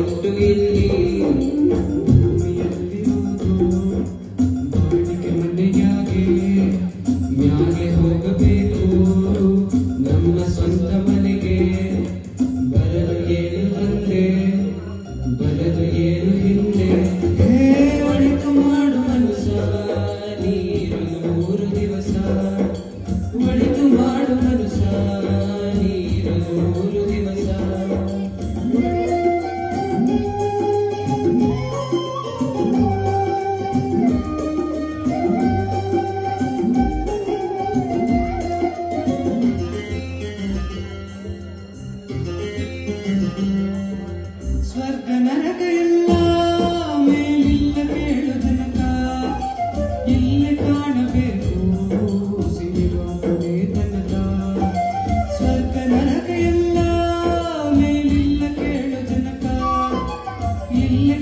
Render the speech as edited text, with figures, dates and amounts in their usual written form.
ಕೊಟ್ಟು ಇಲ್ಲಿ ಭೂಮಿಯಲ್ಲಿರುವುದು ಬಾಡಿಗೆ ಮನೆಯಾಗೆ ಮ್ಯಾಗೆ ಹೋಗಬೇಕು ನಮ್ಮ ಸ್ವಂತ ಮನೆಗೆ. ಬರಲು ಏನು ತಂದೆ ಬರಲು ಏನು ಹಿಂದೆ ಒಳಿತು ಮಾಡು ಮನುಷ್ಯ ನೀರು 3 ದಿವಸ. ಒಳಿತು ಮಾಡು ಮನುಷ್ಯ ನೀರು 3 ದಿವಸ. ಸ್ವರ್ಗ ನರಕ ಎಲ್ಲ ಮೇಲಿಲ್ಲ ಕೇಳು ಜನಕ. ಇಲ್ಲೇ ಕಾಣಬೇಕು ಸಿಗಿರುವುದೇ ತನಕ. ಸ್ವರ್ಗ ನರಕ ಎಲ್ಲ ಮೇಲಿಲ್ಲ ಕೇಳು ಜನಕ. ಇಲ್ಲೇ